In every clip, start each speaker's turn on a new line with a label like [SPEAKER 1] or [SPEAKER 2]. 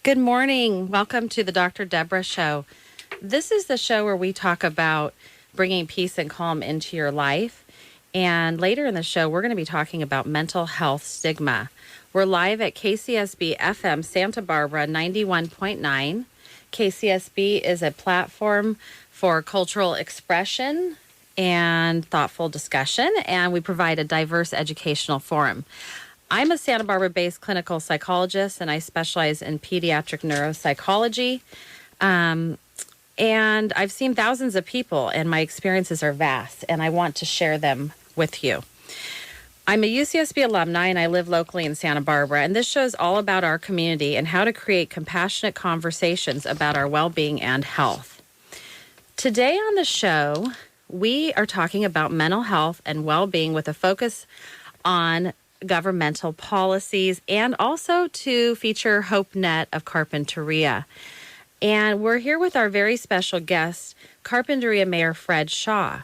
[SPEAKER 1] Good morning. Welcome to the Dr. Deborah Show. This is the show where we talk about bringing peace and calm into your life. And later in the show, we're going to be talking about mental health stigma. We're live at KCSB FM Santa Barbara 91.9. KCSB is a platform for cultural expression and thoughtful discussion, and we provide a diverse educational forum. I'm a Santa Barbara-based clinical psychologist, and I specialize in pediatric neuropsychology. And I've seen thousands of people, and my experiences are vast, and I want to share them with you. I'm a UCSB alumni, and I live locally in Santa Barbara, and this show is all about our community and how to create compassionate conversations about our well-being and health. Today on the show, we are talking about mental health and well-being with a focus on governmental policies, and also to feature HopeNet of Carpinteria. And we're here with our very special guest, Carpinteria Mayor Fred Shaw.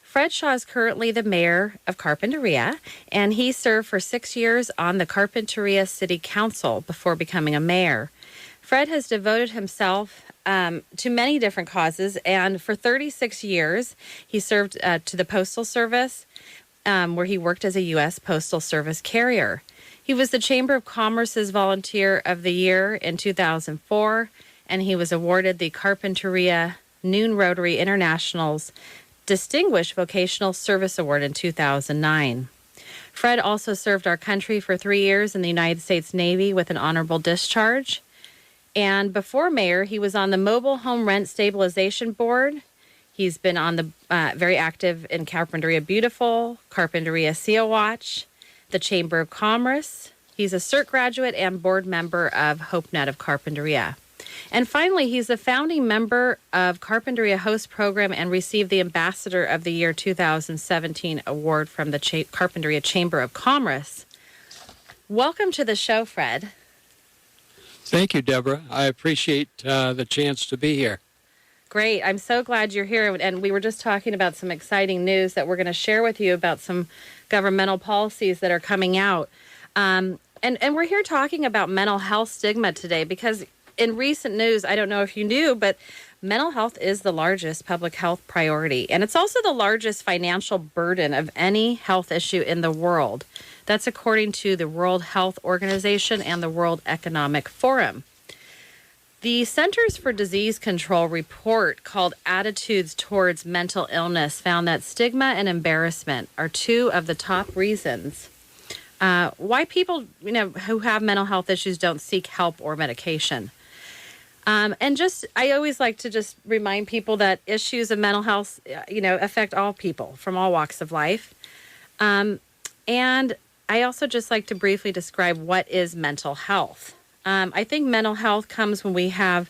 [SPEAKER 1] Fred Shaw is currently the mayor of Carpinteria, and he served for 6 years on the Carpinteria City Council before becoming a mayor. Fred has devoted himself to many different causes, and for 36 years, he served to the Postal Service, where he worked as a US Postal Service carrier. He was the Chamber of Commerce's Volunteer of the Year in 2004, and he was awarded the Carpinteria Noon Rotary International's Distinguished Vocational Service Award in 2009. Fred also served our country for 3 years in the United States Navy with an honorable discharge. And before mayor, he was on the Mobile Home Rent Stabilization Board. He's been on the very active in Carpinteria Beautiful, Carpinteria Seal Watch, the Chamber of Commerce. He's a CERT graduate and board member of HopeNet of Carpinteria. And finally, he's a founding member of Carpinteria Host Program and received the Ambassador of the Year 2017 award from the Carpinteria Chamber of Commerce. Welcome to the show, Fred.
[SPEAKER 2] Thank you, Deborah. I appreciate the chance to be here.
[SPEAKER 1] Great. I'm so glad you're here. And we were just talking about some exciting news that we're going to share with you about some governmental policies that are coming out. And we're here talking about mental health stigma today because in recent news, I don't know if you knew, but mental health is the largest public health priority. And it's also the largest financial burden of any health issue in the world. That's according to the World Health Organization and the World Economic Forum. The Centers for Disease Control report called Attitudes Towards Mental Illness found that stigma and embarrassment are two of the top reasons why people, who have mental health issues don't seek help or medication. I always like to just remind people that issues of mental health, affect all people from all walks of life. And I also just like to briefly describe what is mental health. I think mental health comes when we have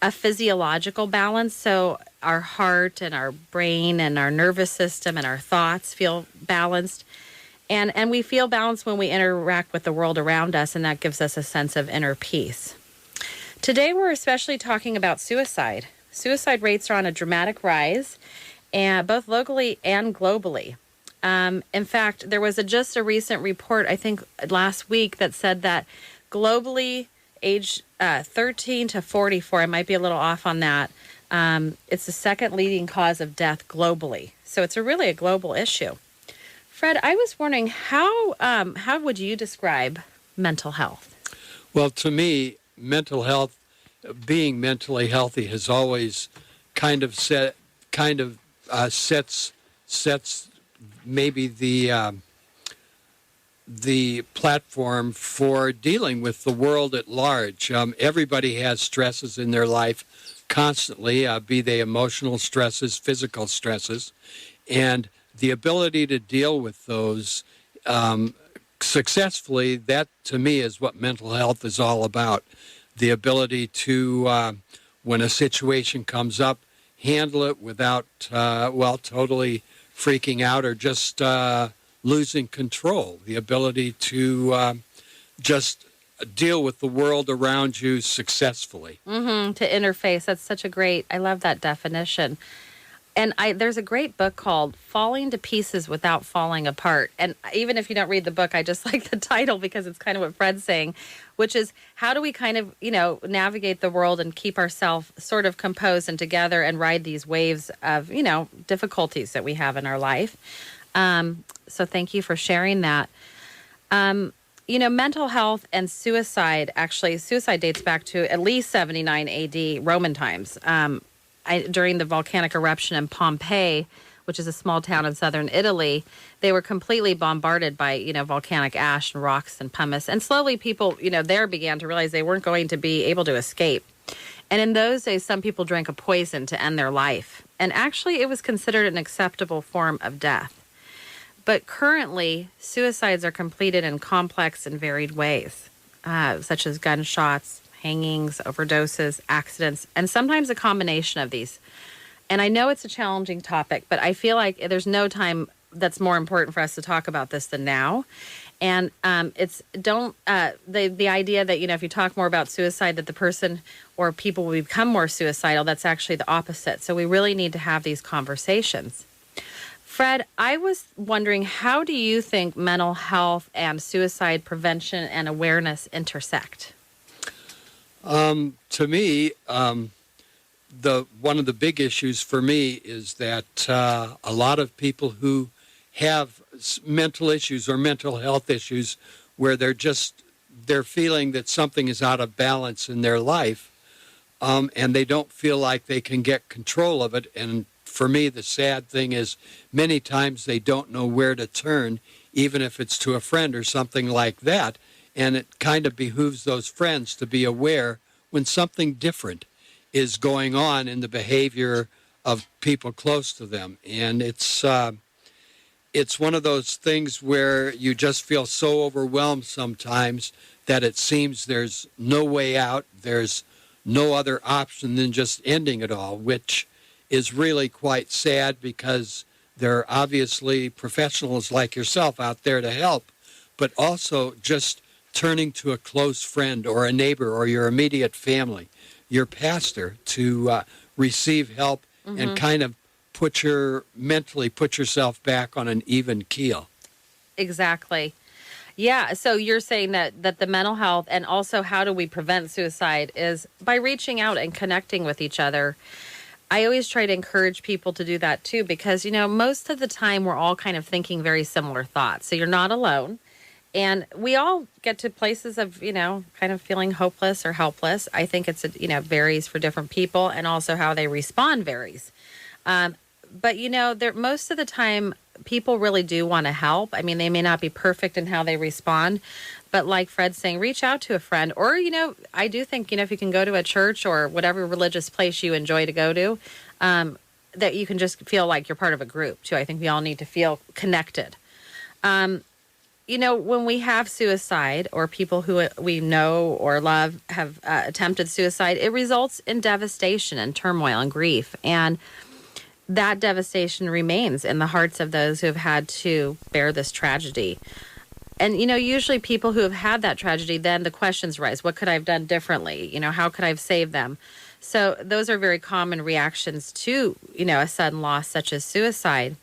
[SPEAKER 1] a physiological balance. So our heart and our brain and our nervous system and our thoughts feel balanced. And we feel balanced when we interact with the world around us, and that gives us a sense of inner peace. Today, we're especially talking about suicide. Suicide rates are on a dramatic rise, and both locally and globally. In fact, there was just a recent report, I think last week, that said that globally, age 13 to 44, I might be a little off on that, it's the second leading cause of death globally. So it's really a global issue. Fred, I was wondering, how would you describe mental health?
[SPEAKER 2] Well, to me, mental health, being mentally healthy, has always sets maybe the platform for dealing with the world at large. Everybody has stresses in their life constantly, be they emotional stresses, physical stresses, and the ability to deal with those successfully, that to me is what mental health is all about. The ability to, when a situation comes up, handle it without, totally freaking out or just losing control. The ability to just deal with the world around you successfully.
[SPEAKER 1] To interface. That's such a great, I love that definition. And there's a great book called Falling to Pieces Without Falling Apart. And even if you don't read the book, I just like the title because it's kind of what Fred's saying, which is how do we kind of, navigate the world and keep ourselves sort of composed and together and ride these waves of, difficulties that we have in our life. So thank you for sharing that. Mental health and suicide, actually, suicide dates back to at least 79 AD Roman times. During the volcanic eruption in Pompeii, which is a small town in southern Italy, they were completely bombarded by, volcanic ash and rocks and pumice. And slowly people, there began to realize they weren't going to be able to escape. And in those days, some people drank a poison to end their life. And actually, it was considered an acceptable form of death. But currently, suicides are completed in complex and varied ways, such as gunshots, hangings, overdoses, accidents, and sometimes a combination of these. And I know it's a challenging topic, but I feel like there's no time that's more important for us to talk about this than now. And the idea that, if you talk more about suicide, that the person or people will become more suicidal, that's actually the opposite. So we really need to have these conversations. Fred, I was wondering, how do you think mental health and suicide prevention and awareness intersect?
[SPEAKER 2] To me, one of the big issues for me is that a lot of people who have mental issues or mental health issues where they're feeling that something is out of balance in their life, and they don't feel like they can get control of it. And for me, the sad thing is many times they don't know where to turn, even if it's to a friend or something like that. And it kind of behooves those friends to be aware when something different is going on in the behavior of people close to them. And it's one of those things where you just feel so overwhelmed sometimes that it seems there's no way out. There's no other option than just ending it all, which is really quite sad because there are obviously professionals like yourself out there to help, but also just turning to a close friend or a neighbor or your immediate family, your pastor, to receive help and kind of mentally put yourself back on an even keel.
[SPEAKER 1] Exactly. Yeah, so you're saying that the mental health and also how do we prevent suicide is by reaching out and connecting with each other. I always try to encourage people to do that too because, most of the time we're all kind of thinking very similar thoughts. So you're not alone. And we all get to places of, kind of feeling hopeless or helpless. I think it's, varies for different people and also how they respond varies. But, most of the time people really do want to help. I mean, they may not be perfect in how they respond, but like Fred's saying, reach out to a friend or, I do think, if you can go to a church or whatever religious place you enjoy to go to, that you can just feel like you're part of a group too. I think we all need to feel connected. When we have suicide or people who we know or love have attempted suicide, it results in devastation and turmoil and grief. And that devastation remains in the hearts of those who have had to bear this tragedy. And, usually people who have had that tragedy, then the questions rise. What could I have done differently? How could I have saved them? So those are very common reactions to, a sudden loss such as suicide.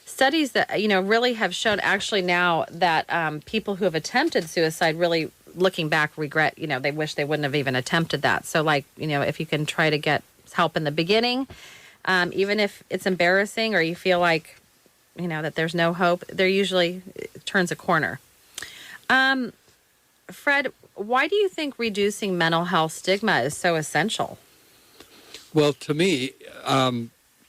[SPEAKER 1] Studies that, really have shown actually now that people who have attempted suicide really looking back regret, they wish they wouldn't have even attempted that. So if you can try to get help in the beginning, even if it's embarrassing or you feel like, that there's no hope, there usually turns a corner. Fred, why do you think reducing mental health stigma is so essential?
[SPEAKER 2] Well, to me,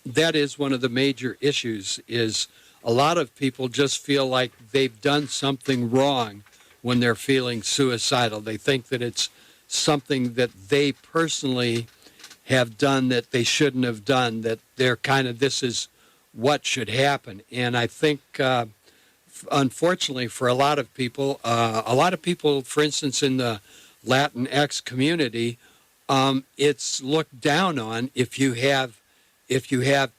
[SPEAKER 2] that is one of the major issues is a lot of people just feel like they've done something wrong when they're feeling suicidal. They think that it's something that they personally have done that they shouldn't have done, that they're kind of, this is what should happen. And I think, unfortunately, for a lot of people, for instance, in the Latinx community, it's looked down on if you have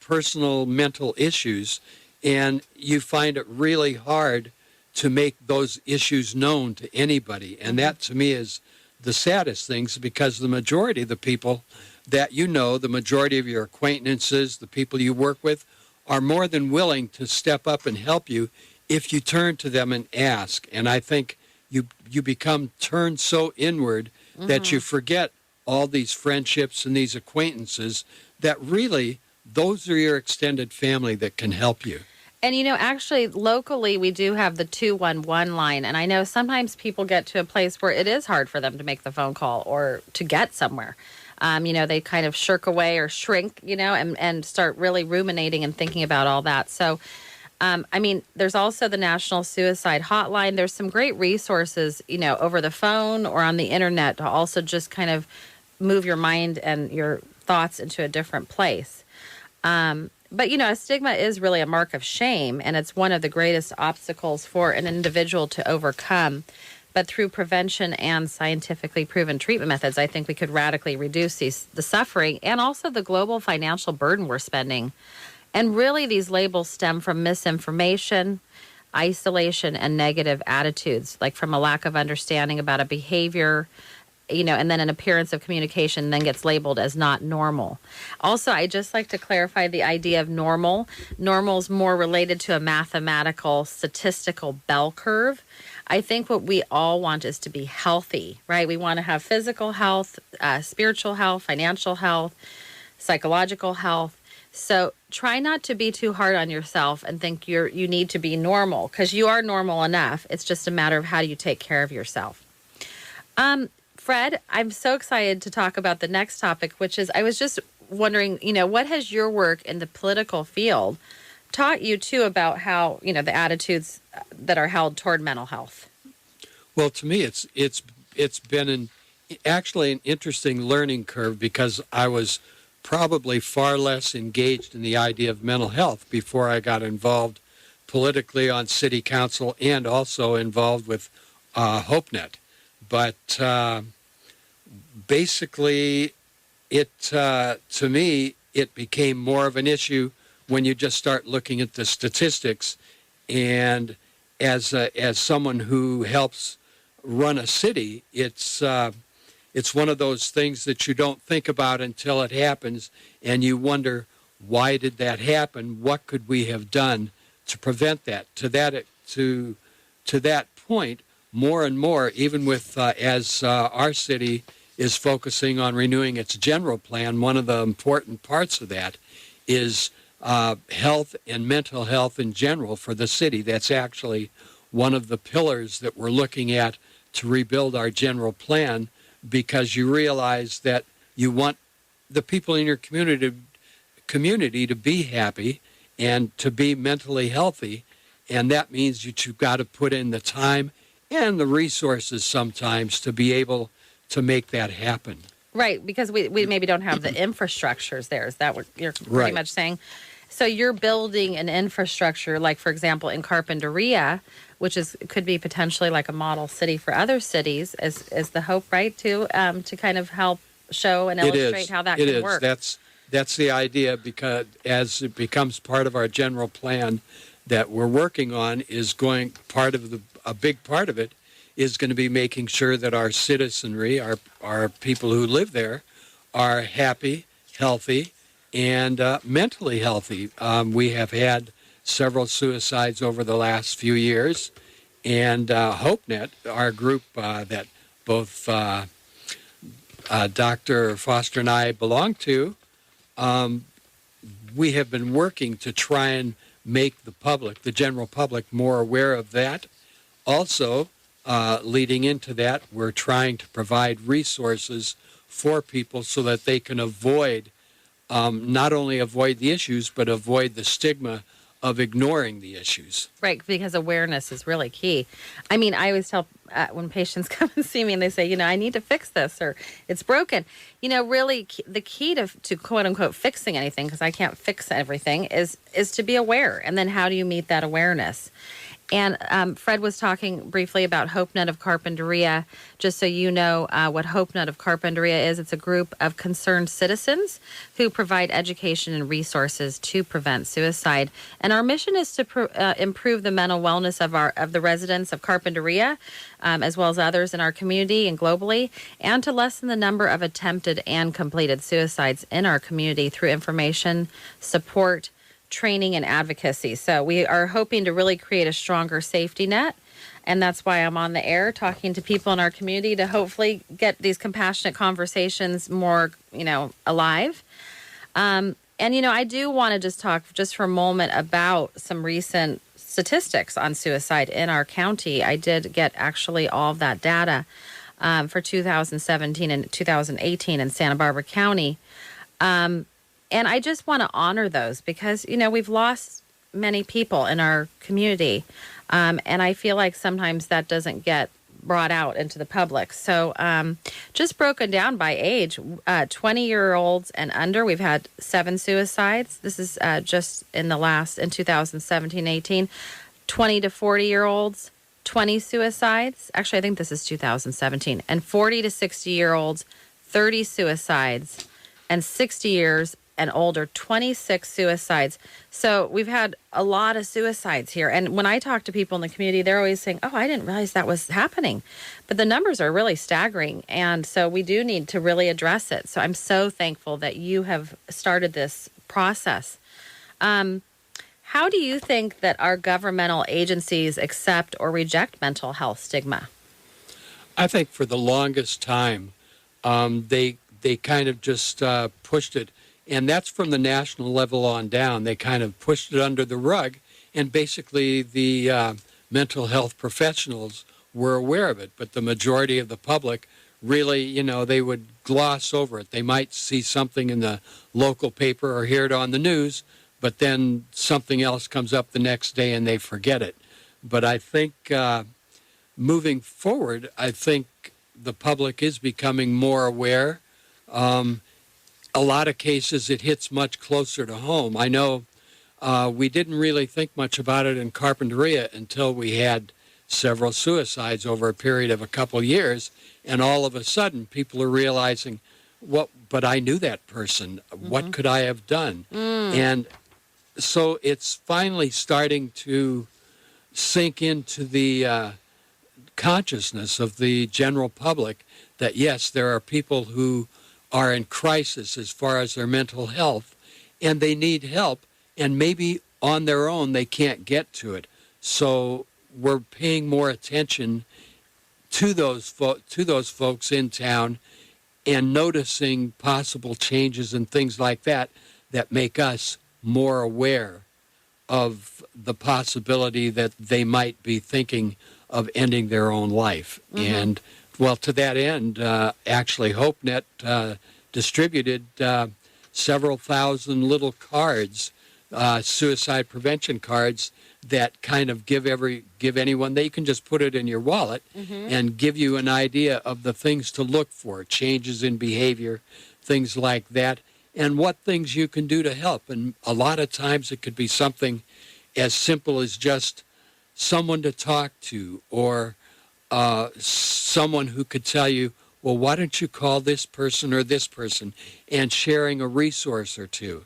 [SPEAKER 2] personal mental issues, and you find it really hard to make those issues known to anybody. And that, to me, is the saddest things because the majority of the people that the majority of your acquaintances, the people you work with, are more than willing to step up and help you if you turn to them and ask. And I think you become turned so inward that you forget all these friendships and these acquaintances that really those are your extended family that can help you.
[SPEAKER 1] And, actually, locally, we do have the 211 line. And I know sometimes people get to a place where it is hard for them to make the phone call or to get somewhere. They kind of shirk away or shrink, and start really ruminating and thinking about all that. So, there's also the National Suicide Hotline. There's some great resources, over the phone or on the internet to also just kind of move your mind and your thoughts into a different place. But, a stigma is really a mark of shame, and it's one of the greatest obstacles for an individual to overcome. But through prevention and scientifically proven treatment methods, I think we could radically reduce the suffering and also the global financial burden we're spending. And really, these labels stem from misinformation, isolation, and negative attitudes, like from a lack of understanding about a behavior, and then an appearance of communication then gets labeled as not normal. Also, I just like to clarify the idea of normal. Normal is more related to a mathematical, statistical bell curve. I think what we all want is to be healthy, right? We want to have physical health, spiritual health, financial health, psychological health. So try not to be too hard on yourself and think you need to be normal, because you are normal enough. It's just a matter of how you take care of yourself. Fred, I'm so excited to talk about the next topic, which is I was just wondering, what has your work in the political field taught you too about how, the attitudes that are held toward mental health?
[SPEAKER 2] Well, to me, it's been actually an interesting learning curve, because I was probably far less engaged in the idea of mental health before I got involved politically on city council and also involved with HopeNet. But basically, to me, it became more of an issue when you just start looking at the statistics. And as someone who helps run a city, it's one of those things that you don't think about until it happens, and you wonder, why did that happen? What could we have done to prevent that? To that point, more and more, even with as our city is focusing on renewing its general plan, one of the important parts of that is health and mental health in general for the city. That's actually one of the pillars that we're looking at to rebuild our general plan, because you realize that you want the people in your community to be happy and to be mentally healthy, and that means that you've got to put in the time and the resources sometimes to be able to make that happen.
[SPEAKER 1] Right, because we maybe don't have the infrastructures there. Is that what you're pretty much saying? So you're building an infrastructure, like, for example, in Carpinteria, which could be potentially like a model city for other cities, is the hope, right, to kind of help show and illustrate how that can work.
[SPEAKER 2] That's the idea, because as it becomes part of our general plan that we're working on, a big part of it is going to be making sure that our citizenry, our people who live there, are happy, healthy, and mentally healthy. We have had several suicides over the last few years, and HopeNet, our group that both Dr. Foster and I belong to, we have been working to try and make the general public, more aware of that. Also, leading into that, we're trying to provide resources for people so that they can not only avoid the issues, but avoid the stigma of ignoring the issues.
[SPEAKER 1] Right, because awareness is really key. I always tell when patients come and see me and they say, I need to fix this or it's broken. Really the key to quote unquote fixing anything, because I can't fix everything, is to be aware. And then how do you meet that awareness? And Fred was talking briefly about HopeNet of Carpinteria. Just so you know what HopeNet of Carpinteria is, it's a group of concerned citizens who provide education and resources to prevent suicide. And our mission is to improve the mental wellness of the residents of Carpinteria, as well as others in our community and globally, and to lessen the number of attempted and completed suicides in our community through information, support, training, and advocacy. So we are hoping to really create a stronger safety net. And that's why I'm on the air talking to people in our community to hopefully get these compassionate conversations more, alive. I do want to just talk just for a moment about some recent statistics on suicide in our county. I did get actually all of that data for 2017 and 2018 in Santa Barbara County. And I just want to honor those because, we've lost many people in our community. And I feel like sometimes that doesn't get brought out into the public. So just broken down by age, 20-year-olds and under, we've had 7 suicides. This is just in 2017-18. 20 to 40-year-olds, 20 suicides. Actually, I think this is 2017. And 40 to 60-year-olds, 30 suicides. And 60 years and older, 26 suicides. So we've had a lot of suicides here. And when I talk to people in the community, they're always saying, oh, I didn't realize that was happening. But the numbers are really staggering. And so we do need to really address it. So I'm so thankful that you have started this process. How do you think that our governmental agencies accept or reject mental health stigma?
[SPEAKER 2] I think for the longest time, they kind of just pushed it. And that's from the national level on down. They kind of pushed it under the rug. And basically the mental health professionals were aware of it. But the majority of the public really, they would gloss over it. They might see something in the local paper or hear it on the news, but then something else comes up the next day and they forget it. But I think moving forward, I think the public is becoming more aware. A lot of cases, it hits much closer to home. I know we didn't really think much about it in Carpinteria until we had several suicides over a period of a couple years, and all of a sudden people are realizing, but I knew that person. Mm-hmm. What could I have done? And so it's finally starting to sink into the consciousness of the general public that, yes, there are people who are in crisis as far as their mental health, and they need help, and maybe on their own they can't get to it. So we're paying more attention to those folks in town and noticing possible changes and things like that make us more aware of the possibility that they might be thinking of ending their own life. Mm-hmm. And well, to that end, actually, HopeNet distributed several thousand little cards, suicide prevention cards, that kind of give anyone, they can just put it in your wallet mm-hmm. and give you an idea of the things to look for, changes in behavior, things like that, and what things you can do to help. And a lot of times it could be something as simple as just someone to talk to, or someone who could tell you, well, why don't you call this person or this person, and sharing a resource or two.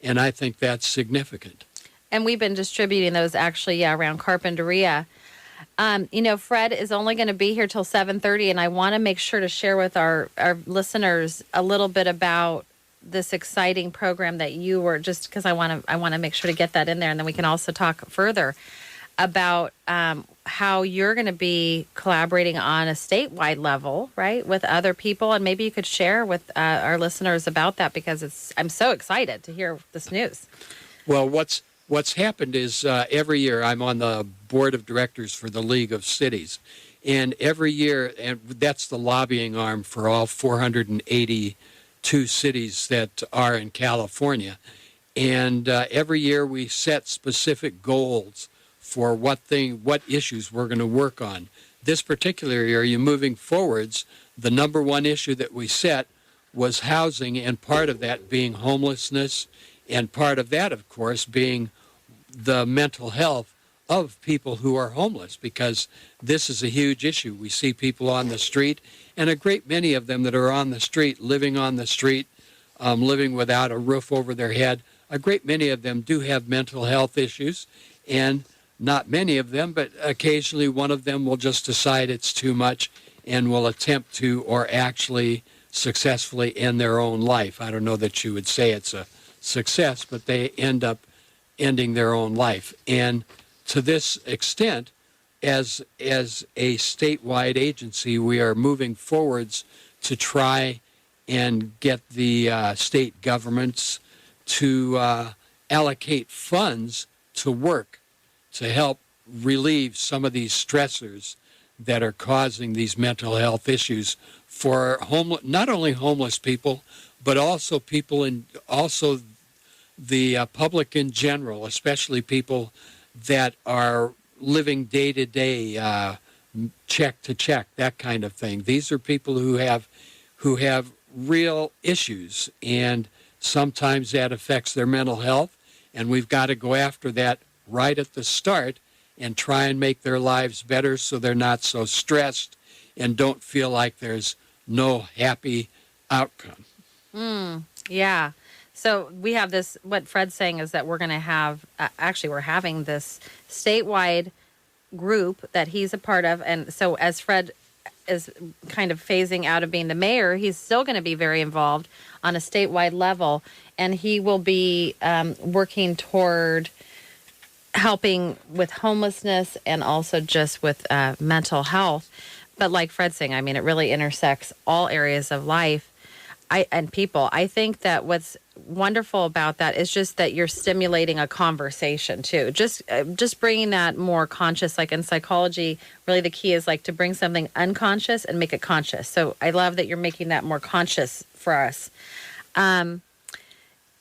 [SPEAKER 2] And I think that's significant.
[SPEAKER 1] And we've been distributing those actually around Carpinteria. Fred is only going to be here till 7:30, and I want to make sure to share with our listeners a little bit about this exciting program that you were, just because I want to make sure to get that in there, and then we can also talk further about how you're going to be collaborating on a statewide level, right, with other people, and maybe you could share with our listeners about that, because I'm so excited to hear this news.
[SPEAKER 2] Well, what's happened is every year I'm on the board of directors for the League of Cities, and every year, and that's the lobbying arm for all 482 cities that are in California, and every year we set specific goals for what issues we're going to work on. This particular year, you're moving forwards, the number one issue that we set was housing, and part of that being homelessness, and part of that, of course, being the mental health of people who are homeless, because this is a huge issue. We see people on the street, and a great many of them that are on the street, living on the street, living without a roof over their head. A great many of them do have mental health issues, and not many of them, but occasionally one of them will just decide it's too much and will attempt to, or actually successfully end their own life. I don't know that you would say it's a success, but they end up ending their own life. And to this extent, as a statewide agency, we are moving forwards to try and get the state governments to allocate funds to work to help relieve some of these stressors that are causing these mental health issues for not only homeless people, but also people in the public in general, especially people that are living day to day, check to check, that kind of thing. These are people who have real issues, and sometimes that affects their mental health, and we've got to go after that right at the start and try and make their lives better so they're not so stressed and don't feel like there's no happy outcome.
[SPEAKER 1] Yeah. So we have this, what Fred's saying is that we're going to have, actually we're having this statewide group that he's a part of. And so as Fred is kind of phasing out of being the mayor, he's still going to be very involved on a statewide level. And he will be working toward helping with homelessness and also just with mental health. But like Fred's saying, I mean, it really intersects all areas of life and people. I think that what's wonderful about that is just that you're stimulating a conversation too. Just bringing that more conscious, like in psychology, really the key is like to bring something unconscious and make it conscious. So I love that you're making that more conscious for us.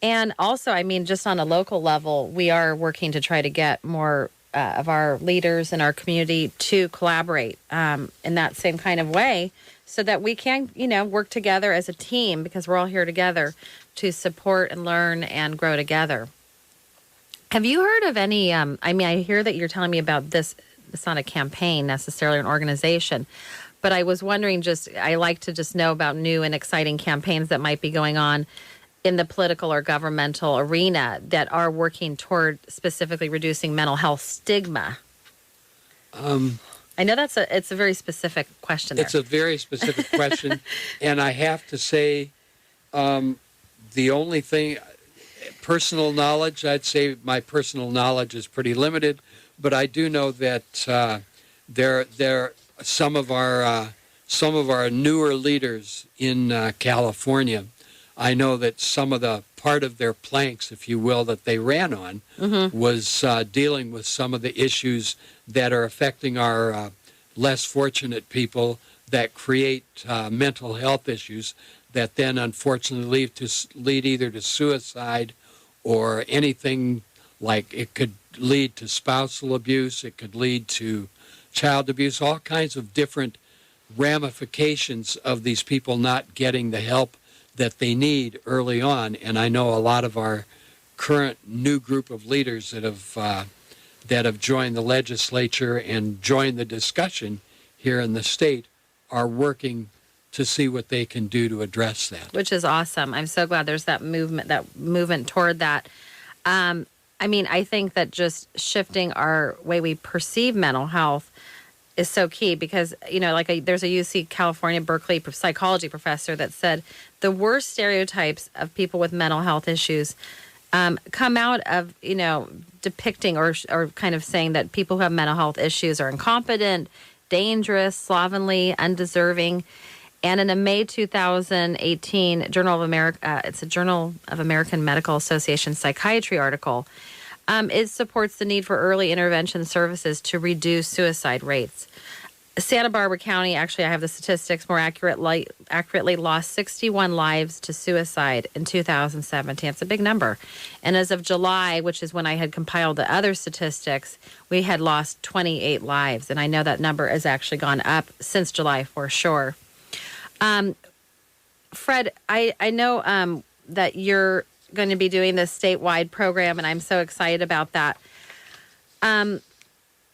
[SPEAKER 1] And also, I mean, just on a local level, we are working to try to get more of our leaders in our community to collaborate in that same kind of way so that we can, work together as a team, because we're all here together to support and learn and grow together. Have you heard of any, I hear that you're telling me about this, it's not a campaign necessarily, an organization, but I was wondering I like to just know about new and exciting campaigns that might be going on in the political or governmental arena that are working toward specifically reducing mental health stigma. I know it's a very specific question there.
[SPEAKER 2] It's a very specific question. And I have to say, the only thing, personal knowledge, I'd say my personal knowledge is pretty limited, but I do know that there some of our newer leaders in California, I know that some of the part of their planks, if you will, that they ran on was dealing with some of the issues that are affecting our less fortunate people that create mental health issues that then unfortunately lead either to suicide or anything, like it could lead to spousal abuse, it could lead to child abuse, all kinds of different ramifications of these people not getting the help that they need early on. And I know a lot of our current new group of leaders that have joined the legislature and joined the discussion here in the state are working to see what they can do to address that. Which
[SPEAKER 1] is awesome. I'm so glad there's that movement toward that. I think that just shifting our way we perceive mental health is so key because, there's a UC California, Berkeley psychology professor that said the worst stereotypes of people with mental health issues come out of, depicting or kind of saying that people who have mental health issues are incompetent, dangerous, slovenly, undeserving. And in a May 2018 it's a Journal of American Medical Association psychiatry article, it supports the need for early intervention services to reduce suicide rates. Santa Barbara County, actually, I have the statistics more accurately lost 61 lives to suicide in 2017. It's a big number. And as of July, which is when I had compiled the other statistics, we had lost 28 lives. And I know that number has actually gone up since July for sure. Fred, I know that you're going to be doing this statewide program, and I'm so excited about that.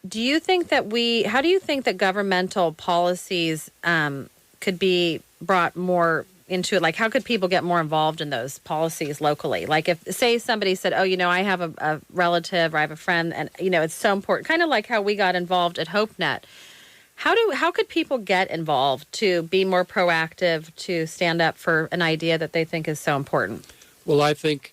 [SPEAKER 1] Do you think that how do you think that governmental policies could be brought more into it? Like, how could people get more involved in those policies locally? Like, if, say, somebody said, oh, I have a relative or I have a friend, and, it's so important, kind of like how we got involved at HopeNet. How could people get involved to be more proactive, to stand up for an idea that they think is so important?
[SPEAKER 2] Well, I think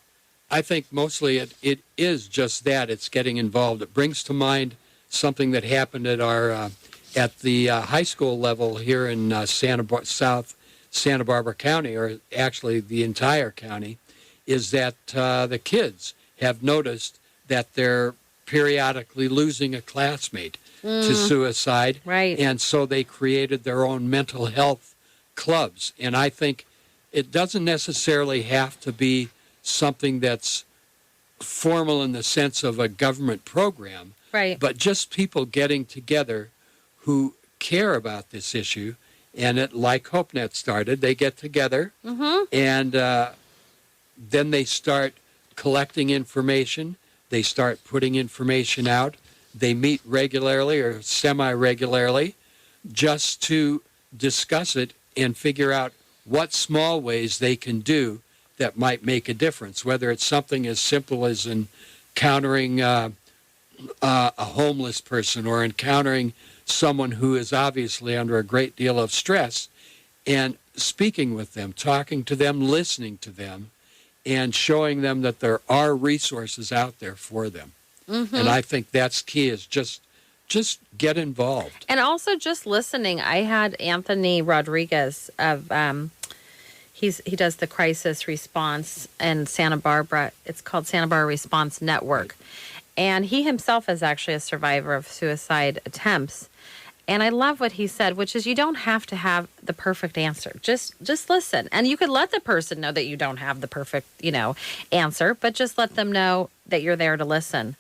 [SPEAKER 2] mostly it is just that. It's getting involved. It brings to mind something that happened at our at the high school level here in South Santa Barbara County, or actually the entire county, is that the kids have noticed that they're periodically losing a classmate to suicide.
[SPEAKER 1] Right.
[SPEAKER 2] And so they created their own mental health clubs. And I think it doesn't necessarily have to be something that's formal in the sense of a government program,
[SPEAKER 1] Right.
[SPEAKER 2] but just people getting together who care about this issue. And like HopeNet started, they get together and then they start collecting information. They start putting information out. They meet regularly or semi-regularly just to discuss it and figure out what small ways they can do that might make a difference, whether it's something as simple as encountering a homeless person or encountering someone who is obviously under a great deal of stress, and speaking with them, talking to them, listening to them, and showing them that there are resources out there for them. And I think that's key, is just get involved.
[SPEAKER 1] And also just listening. I had Anthony Rodriguez of he does the crisis response in Santa Barbara. It's called Santa Barbara Response Network. And he himself is actually a survivor of suicide attempts. And I love what he said, which is you don't have to have the perfect answer. Just listen. And you could let the person know that you don't have the perfect, answer, but just let them know that you're there to listen.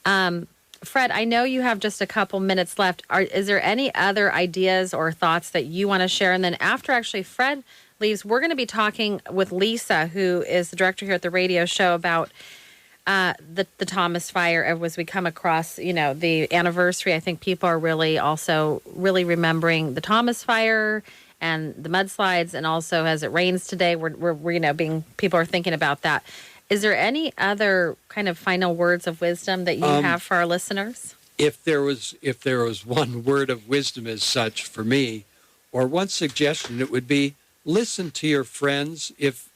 [SPEAKER 1] Fred, I know you have just a couple minutes left. Is there any other ideas or thoughts that you want to share? And then after actually Fred leaves, we're going to be talking with Lisa, who is the director here at the radio show, about the Thomas Fire. As we come across, the anniversary, I think people are really remembering the Thomas Fire and the mudslides, and also as it rains today, people are thinking about that. Is there any other kind of final words of wisdom that you have for our listeners?
[SPEAKER 2] If there was one word of wisdom as such for me, or one suggestion, it would be listen to your friends. If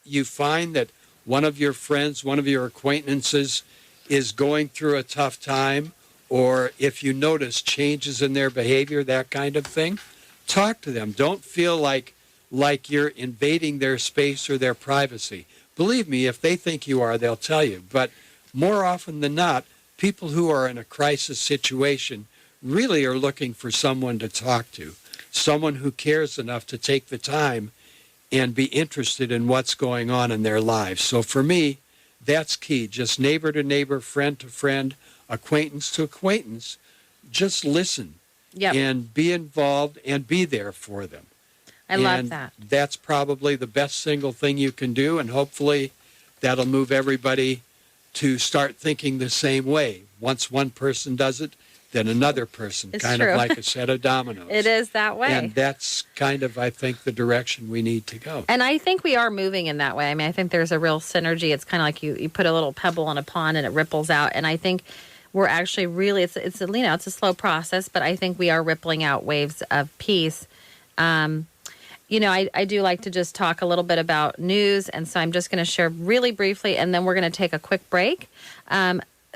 [SPEAKER 2] you find that one of your friends, one of your acquaintances is going through a tough time, or if you notice changes in their behavior, that kind of thing, talk to them. Don't feel like you're invading their space or their privacy. Believe me, if they think you are, they'll tell you. But more often than not, people who are in a crisis situation really are looking for someone to talk to, someone who cares enough to take the time and be interested in what's going on in their lives. So for me, that's key. Just neighbor to neighbor, friend to friend, acquaintance to acquaintance. Just listen and be involved and be there for them.
[SPEAKER 1] I love that.
[SPEAKER 2] That's probably the best single thing you can do, and hopefully that'll move everybody to start thinking the same way. Once one person does it, then another person,
[SPEAKER 1] it's
[SPEAKER 2] kind
[SPEAKER 1] true.
[SPEAKER 2] of like a set of dominoes.
[SPEAKER 1] It is that way.
[SPEAKER 2] And that's kind of, I think, the direction we need to go.
[SPEAKER 1] And I think we are moving in that way. I mean, I think there's a real synergy. It's kind of like you put a little pebble in a pond and it ripples out. And I think we're actually really, it's a slow process, but I think we are rippling out waves of peace. I do like to just talk a little bit about news, and so I'm just going to share really briefly, and then we're going to take a quick break,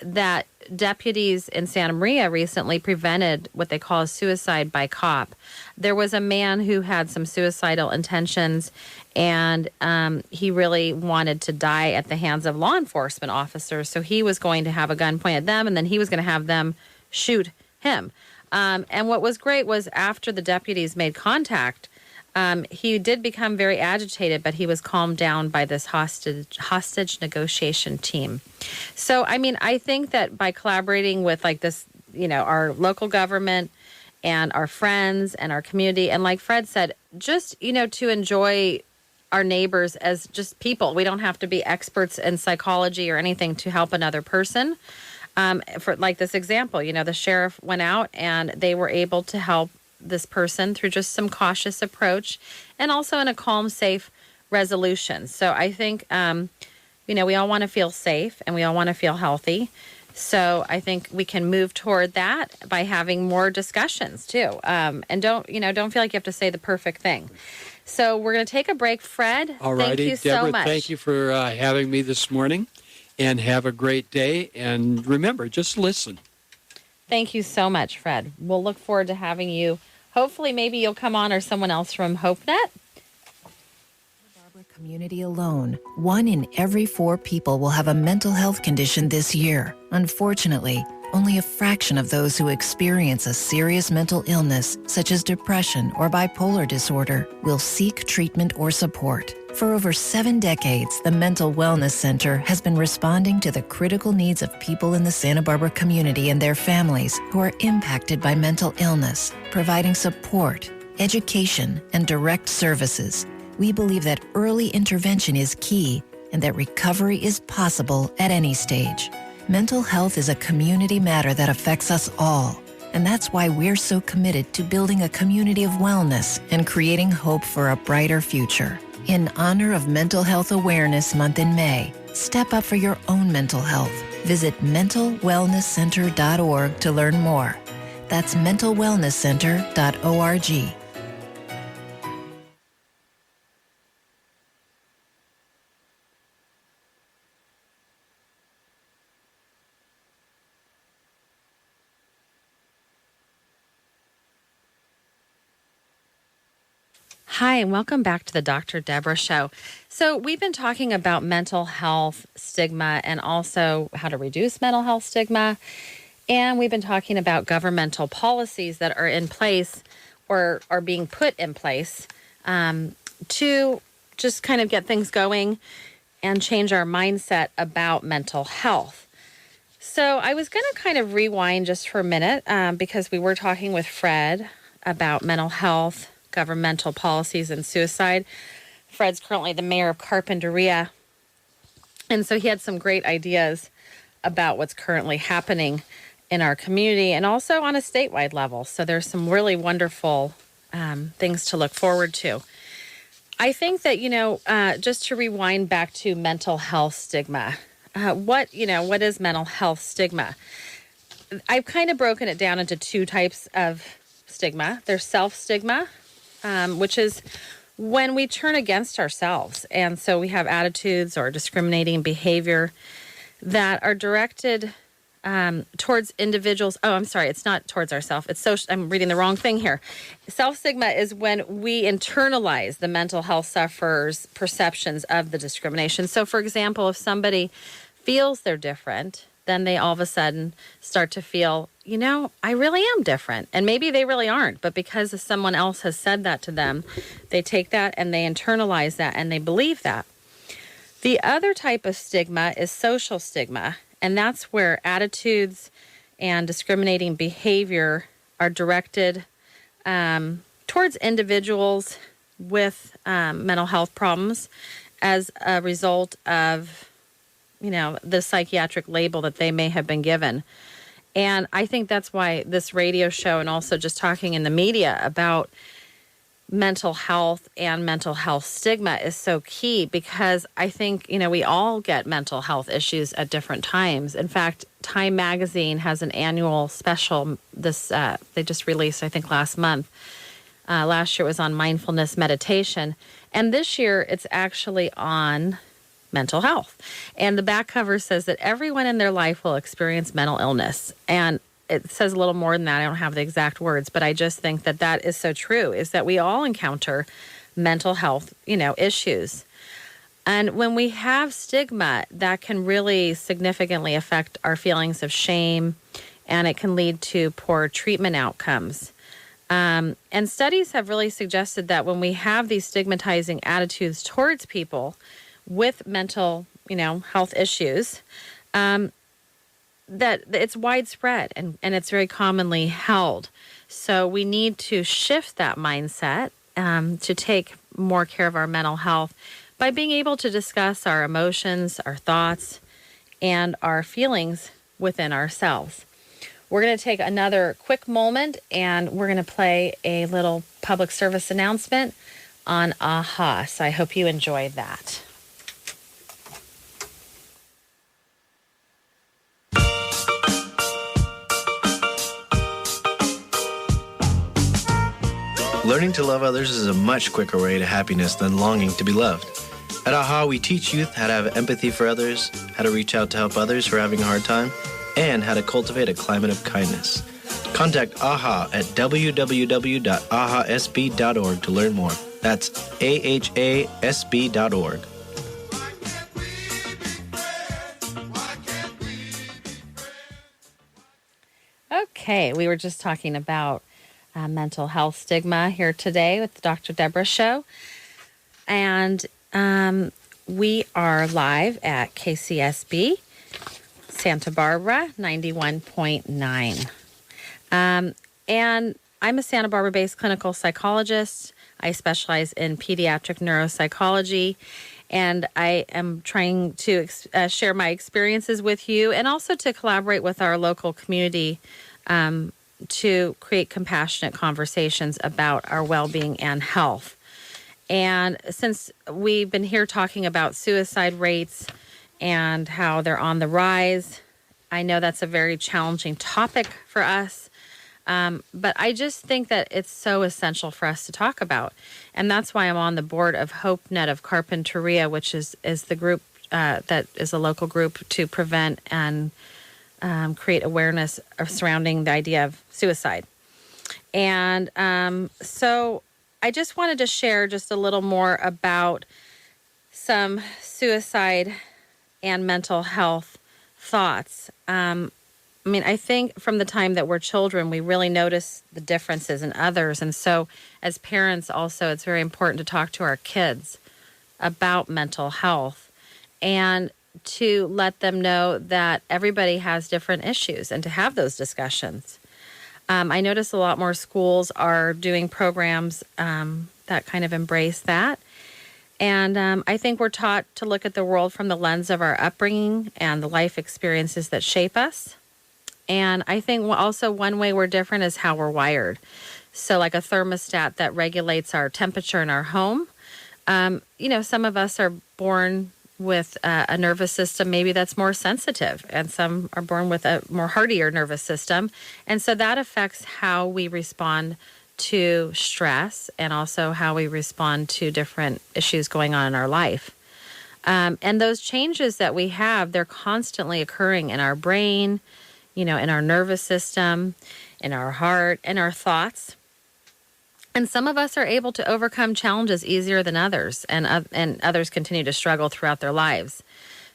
[SPEAKER 1] that deputies in Santa Maria recently prevented what they call a suicide by cop. There was a man who had some suicidal intentions, and he really wanted to die at the hands of law enforcement officers, so he was going to have a gun pointed at them, and then he was going to have them shoot him. And what was great was after the deputies made contact, he did become very agitated, but he was calmed down by this hostage negotiation team. So, I mean, I think that by collaborating with like this, our local government and our friends and our community, and like Fred said, just, to enjoy our neighbors as just people. We don't have to be experts in psychology or anything to help another person. For like this example, the sheriff went out and they were able to help this person through just some cautious approach and also in a calm, safe resolution. So I think, we all want to feel safe and we all want to feel healthy. So I think we can move toward that by having more discussions too. And don't feel like you have to say the perfect thing. So we're going to take a break. Fred,
[SPEAKER 2] All
[SPEAKER 1] thank
[SPEAKER 2] righty,
[SPEAKER 1] you
[SPEAKER 2] Deborah,
[SPEAKER 1] so much.
[SPEAKER 2] thank you for having me this morning, and have a great day. And remember, just listen.
[SPEAKER 1] Thank you so much, Fred. We'll look forward to having you. Hopefully, maybe you'll come on or someone else from HopeNet.
[SPEAKER 3] Community alone, 1 in every 4 people will have a mental health condition this year. Unfortunately, only a fraction of those who experience a serious mental illness, such as depression or bipolar disorder, will seek treatment or support. For over 7 decades, the Mental Wellness Center has been responding to the critical needs of people in the Santa Barbara community and their families who are impacted by mental illness, providing support, education, and direct services. We believe that early intervention is key and that recovery is possible at any stage. Mental health is a community matter that affects us all, and that's why we're so committed to building a community of wellness and creating hope for a brighter future. In honor of Mental Health Awareness Month in May, step up for your own mental health. Visit mentalwellnesscenter.org to learn more. That's mentalwellnesscenter.org.
[SPEAKER 1] Hi, and welcome back to the Dr. Deborah Show. So we've been talking about mental health stigma and also how to reduce mental health stigma. And we've been talking about governmental policies that are in place or are being put in place to just kind of get things going and change our mindset about mental health. So I was going to kind of rewind just for a minute because we were talking with Fred about mental health, governmental policies, and suicide. Fred's currently the mayor of Carpinteria, and so he had some great ideas about what's currently happening in our community and also on a statewide level. So there's some really wonderful things to look forward to. I think that, just to rewind back to mental health stigma, what is mental health stigma? I've kind of broken it down into 2 types of stigma. There's self-stigma, which is when we turn against ourselves. And so we have attitudes or discriminating behavior that are directed towards individuals. Oh, I'm sorry. It's not towards ourselves. It's social. I'm reading the wrong thing here. Self-stigma is when we internalize the mental health sufferer's perceptions of the discrimination. So, for example, if somebody feels they're different, then they all of a sudden start to feel, I really am different. And maybe they really aren't, but because someone else has said that to them, they take that and they internalize that and they believe that. The other type of stigma is social stigma, and that's where attitudes and discriminating behavior are directed towards individuals with mental health problems as a result of the psychiatric label that they may have been given. And I think that's why this radio show and also just talking in the media about mental health and mental health stigma is so key, because I think, we all get mental health issues at different times. In fact, Time Magazine has an annual special they just released, I think, last month. Last year it was on mindfulness meditation. And this year it's actually on mental health. And the back cover says that everyone in their life will experience mental illness. And it says a little more than that. I don't have the exact words, but I just think that that is so true, is that we all encounter mental health, issues. And when we have stigma, that can really significantly affect our feelings of shame, and it can lead to poor treatment outcomes. And studies have really suggested that when we have these stigmatizing attitudes towards people with mental, health issues, that it's widespread and it's very commonly held. So we need to shift that mindset to take more care of our mental health by being able to discuss our emotions, our thoughts, and our feelings within ourselves. We're going to take another quick moment and we're going to play a little public service announcement on AHA. So I hope you enjoyed that.
[SPEAKER 4] Learning to love others is a much quicker way to happiness than longing to be loved. At AHA, we teach youth how to have empathy for others, how to reach out to help others who are having a hard time, and how to cultivate a climate of kindness. Contact AHA at www.ahasb.org to learn more. That's ahasb.org.
[SPEAKER 1] Okay, we were just talking about mental health stigma here today with the Dr. Deborah show. And we are live at KCSB, Santa Barbara, 91.9. And I'm a Santa Barbara-based clinical psychologist. I specialize in pediatric neuropsychology, and I am trying to share my experiences with you and also to collaborate with our local community to create compassionate conversations about our well-being and health. And since we've been here talking about suicide rates and how they're on the rise, I know that's a very challenging topic for us. But I just think that it's so essential for us to talk about. And that's why I'm on the board of HopeNet of Carpinteria, which is the group that is a local group to prevent and create awareness surrounding the idea of suicide. And so I just wanted to share just a little more about some suicide and mental health thoughts. I think from the time that we're children, we really notice the differences in others. And so as parents also, it's very important to talk to our kids about mental health and to let them know that everybody has different issues and to have those discussions. I notice a lot more schools are doing programs that kind of embrace that. And I think we're taught to look at the world from the lens of our upbringing and the life experiences that shape us. And I think also one way we're different is how we're wired. So like a thermostat that regulates our temperature in our home. Some of us are born with a nervous system maybe that's more sensitive, and some are born with a more hardier nervous system. And so that affects how we respond to stress and also how we respond to different issues going on in our life. And those changes that we have, they're constantly occurring in our brain, in our nervous system, in our heart, and our thoughts. And some of us are able to overcome challenges easier than others, and others continue to struggle throughout their lives.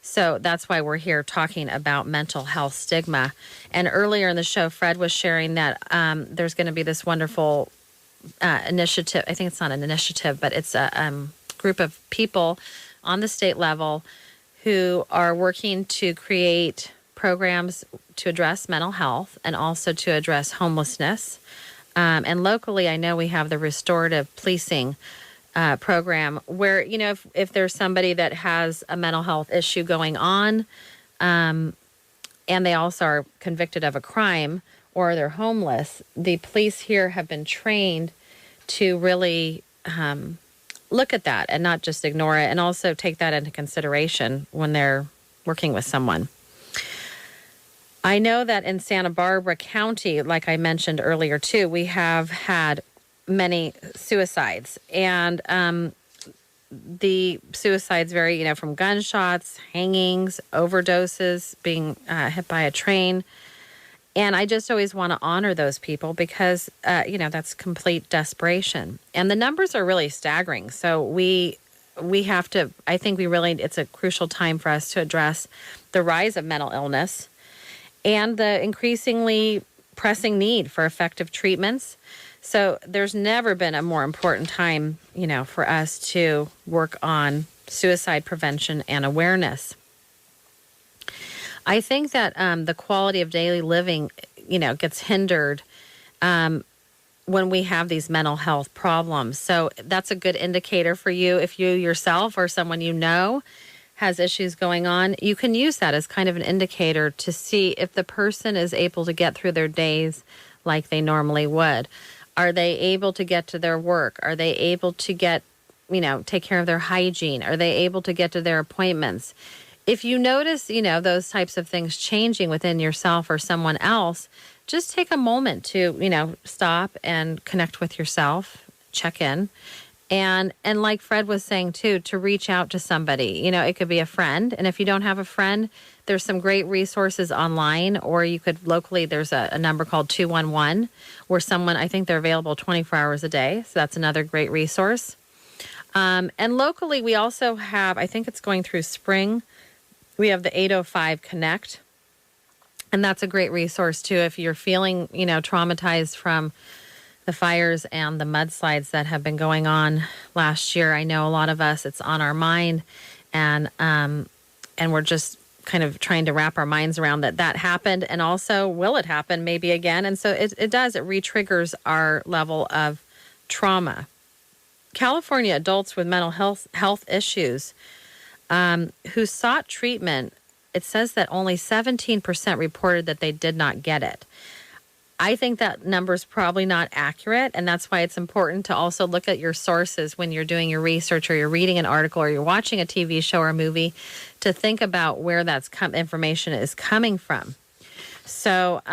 [SPEAKER 1] So that's why we're here talking about mental health stigma. And earlier in the show, Fred was sharing that there's going to be this wonderful initiative. I think it's not an initiative, but it's a group of people on the state level who are working to create programs to address mental health and also to address homelessness. And locally, I know we have the restorative policing program where, if there's somebody that has a mental health issue going on, and they also are convicted of a crime or they're homeless, the police here have been trained to really look at that and not just ignore it, and also take that into consideration when they're working with someone. I know that in Santa Barbara County, like I mentioned earlier too, we have had many suicides, and the suicides vary, from gunshots, hangings, overdoses, being hit by a train. And I just always want to honor those people because, that's complete desperation. And the numbers are really staggering. So we have to, I think it's a crucial time for us to address the rise of mental illness and the increasingly pressing need for effective treatments. So there's never been a more important time, for us to work on suicide prevention and awareness. I think that the quality of daily living, gets hindered when we have these mental health problems. So that's a good indicator for you if you yourself or someone has issues going on, you can use that as kind of an indicator to see if the person is able to get through their days like they normally would. Are they able to get to their work? Are they able to get, take care of their hygiene? Are they able to get to their appointments? If you notice, those types of things changing within yourself or someone else, just take a moment to, stop and connect with yourself, check in. And like Fred was saying, too, to reach out to somebody. It could be a friend. And if you don't have a friend, there's some great resources online, or you could locally, there's a number called 211 where I think they're available 24 hours a day. So that's another great resource. And locally, we also have, I think it's going through spring, we have the 805 Connect. And that's a great resource, too, if you're feeling, traumatized from the fires and the mudslides that have been going on last year. I know a lot of us, it's on our mind, and we're just kind of trying to wrap our minds around that happened, and also will it happen maybe again? And so it does. It re-triggers our level of trauma. California adults with mental health issues who sought treatment, it says that only 17% reported that they did not get it. I think that number is probably not accurate, and that's why it's important to also look at your sources when you're doing your research or you're reading an article or you're watching a TV show or a movie, to think about where that information is coming from. So,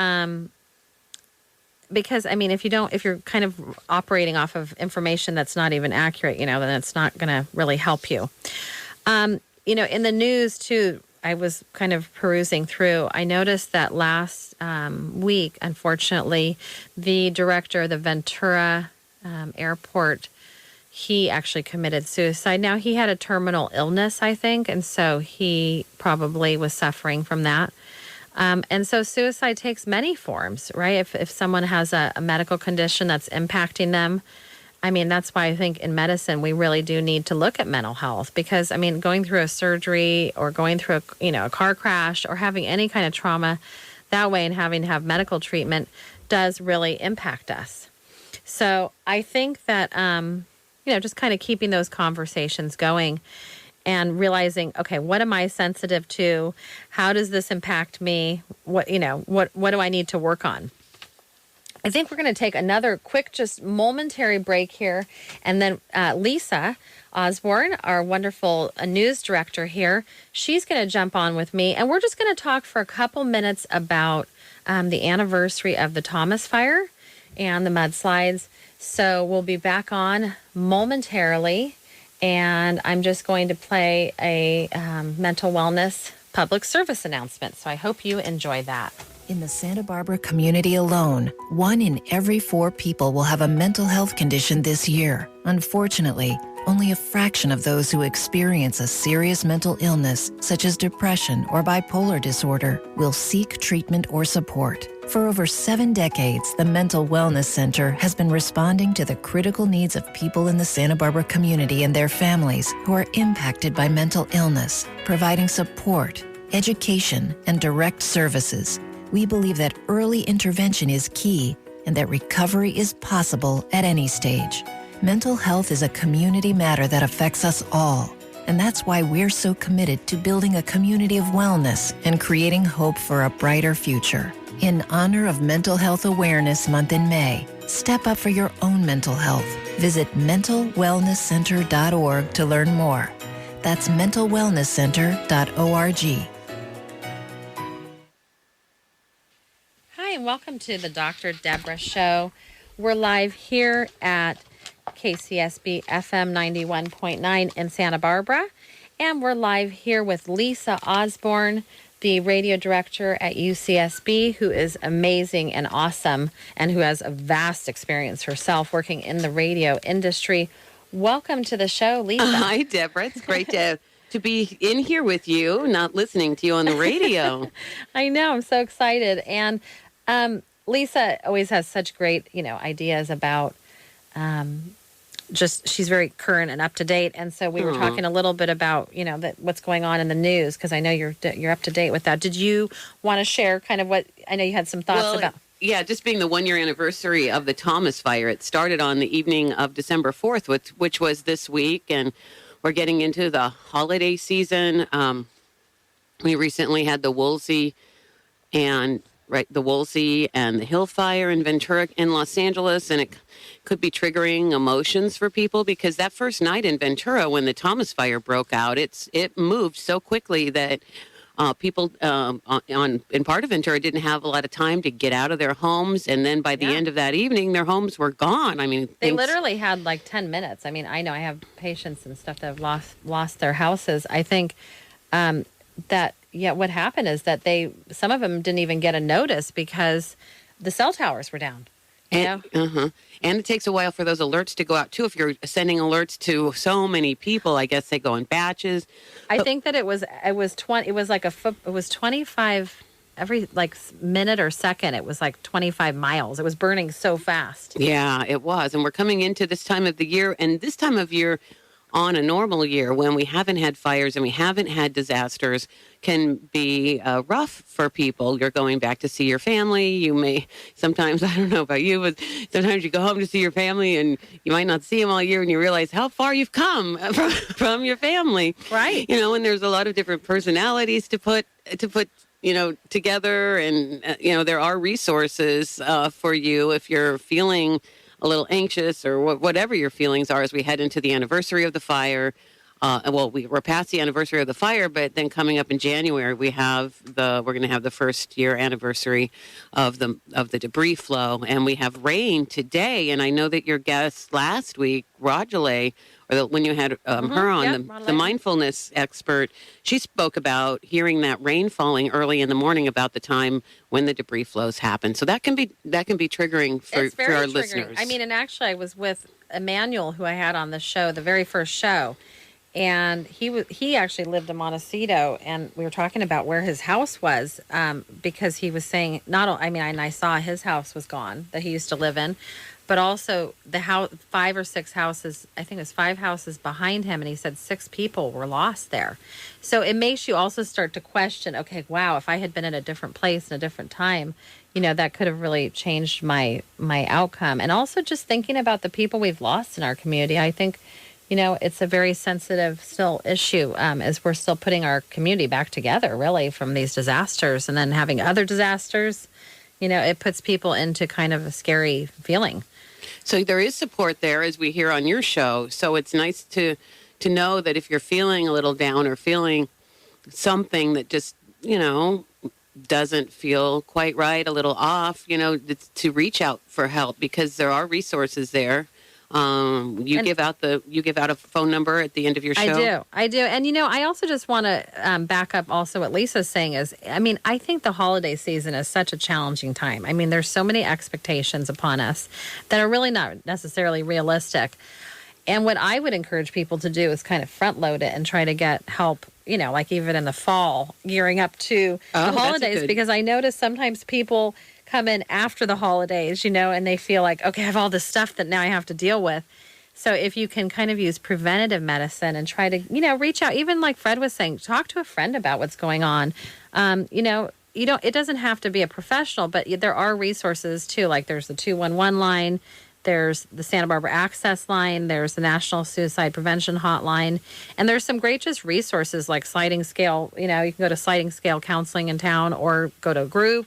[SPEAKER 1] because, if you're kind of operating off of information that's not even accurate, then it's not going to really help you. In the news, too, I was kind of perusing through. I noticed that last week, unfortunately, the director of the Ventura airport, he actually committed suicide. Now, he had a terminal illness, I think, and so he probably was suffering from that. And so suicide takes many forms, right? If someone has a medical condition that's impacting them, that's why I think in medicine we really do need to look at mental health, because, going through a surgery or going through a car crash or having any kind of trauma that way and having to have medical treatment does really impact us. So I think that, just kind of keeping those conversations going and realizing, okay, what am I sensitive to? How does this impact me? What do I need to work on? I think we're going to take another quick, just momentary break here. And then Lisa Osborne, our wonderful news director here, she's going to jump on with me. And we're just going to talk for a couple minutes about the anniversary of the Thomas Fire and the mudslides. So we'll be back on momentarily. And I'm just going to play a mental wellness public service announcement. So I hope you enjoy that.
[SPEAKER 3] In the Santa Barbara community alone, 1 in every 4 people will have a mental health condition this year. Unfortunately, only a fraction of those who experience a serious mental illness, such as depression or bipolar disorder, will seek treatment or support. For over 7 decades, the Mental Wellness Center has been responding to the critical needs of people in the Santa Barbara community and their families who are impacted by mental illness, providing support, education, and direct services. We believe that early intervention is key and that recovery is possible at any stage. Mental health is a community matter that affects us all, and that's why we're so committed to building a community of wellness and creating hope for a brighter future. In honor of Mental Health Awareness Month in May, step up for your own mental health. Visit mentalwellnesscenter.org to learn more. That's mentalwellnesscenter.org.
[SPEAKER 1] And welcome to the Dr. Deborah Show. We're live here at KCSB FM 91.9 in Santa Barbara. And we're live here with Lisa Osborne, the radio director at UCSB, who is amazing and awesome and who has a vast experience herself working in the radio industry. Welcome to the show, Lisa.
[SPEAKER 5] Hi, Deborah. It's great to be in here with you, not listening to you on the radio.
[SPEAKER 1] I know. I'm so excited. And Lisa always has such great, ideas about she's very current and up to date. And so we were talking a little bit about, what's going on in the news, because I know you're up to date with that. Did you want to share kind of what, I know you had some thoughts about?
[SPEAKER 5] Yeah, just being the 1-year anniversary of the Thomas Fire. It started on the evening of December 4th, which was this week. And we're getting into the holiday season. We recently had the Woolsey and the Hill Fire in Ventura in Los Angeles, and it could be triggering emotions for people because that first night in Ventura when the Thomas Fire broke out, it moved so quickly that people in part of Ventura didn't have a lot of time to get out of their homes, and then by the end of that evening, their homes were gone. I mean,
[SPEAKER 1] they literally had like 10 minutes. I mean, I know I have patients and stuff that have lost their houses. I think what happened is that some of them didn't even get a notice because the cell towers were down.
[SPEAKER 5] And it takes a while for those alerts to go out too. If you're sending alerts to so many people, I guess they go in batches.
[SPEAKER 1] I think that it was 25 every like minute or second. It was like 25 miles. It was burning so fast.
[SPEAKER 5] Yeah, it was. And we're coming into this time of the year, and this time of year on a normal year when we haven't had fires and we haven't had disasters can be rough for people. You're going back to see your family. You may sometimes, I don't know about you, but sometimes you go home to see your family and you might not see them all year and you realize how far you've come from your family.
[SPEAKER 1] Right.
[SPEAKER 5] You know, and there's a lot of different personalities to put together, and there are resources for you if you're feeling a little anxious or whatever your feelings are as we head into the anniversary of the fire. We're past the anniversary of the fire, but then coming up in January, we're going to have the first year anniversary of the debris flow, and we have rain today. And I know that your guest last week, Rajale, when you had her on, the mindfulness expert, she spoke about hearing that rain falling early in the morning about the time when the debris flows happen. So that can be triggering for our
[SPEAKER 1] triggering.
[SPEAKER 5] listeners.
[SPEAKER 1] I mean, and actually, I was with Emmanuel, who I had on the show, the very first show, and he actually lived in Montecito, and we were talking about where his house was because he was saying and I saw his house was gone that he used to live in. But also the house, 5 or 6 houses, I think it was 5 houses behind him. And he said 6 people were lost there. So it makes you also start to question, okay, wow, if I had been at a different place in a different time, that could have really changed my outcome. And also just thinking about the people we've lost in our community. I think, it's a very sensitive still issue as we're still putting our community back together, really, from these disasters and then having other disasters. It puts people into kind of a scary feeling.
[SPEAKER 5] So there is support there, as we hear on your show. So it's nice to know that if you're feeling a little down or feeling something that just, doesn't feel quite right, a little off, to reach out for help because there are resources there. You give out a phone number at the end of your show.
[SPEAKER 1] I do. And, I also just want to back up also what Lisa's saying is, I think the holiday season is such a challenging time. There's so many expectations upon us that are really not necessarily realistic. And what I would encourage people to do is kind of front load it and try to get help, like even in the fall, gearing up to the holidays, because I notice sometimes people come in after the holidays, and they feel like, okay, I have all this stuff that now I have to deal with. So if you can kind of use preventative medicine and try to, reach out, even like Fred was saying, talk to a friend about what's going on. It doesn't have to be a professional, but there are resources too. Like there's the 211 line, there's the Santa Barbara Access Line, there's the National Suicide Prevention Hotline, and there's some great just resources like Sliding Scale. You can go to Sliding Scale Counseling in town or go to a group.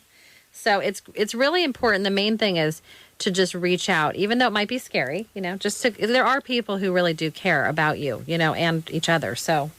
[SPEAKER 1] So it's really important. The main thing is to just reach out, even though it might be scary, there are people who really do care about you, and each other. So,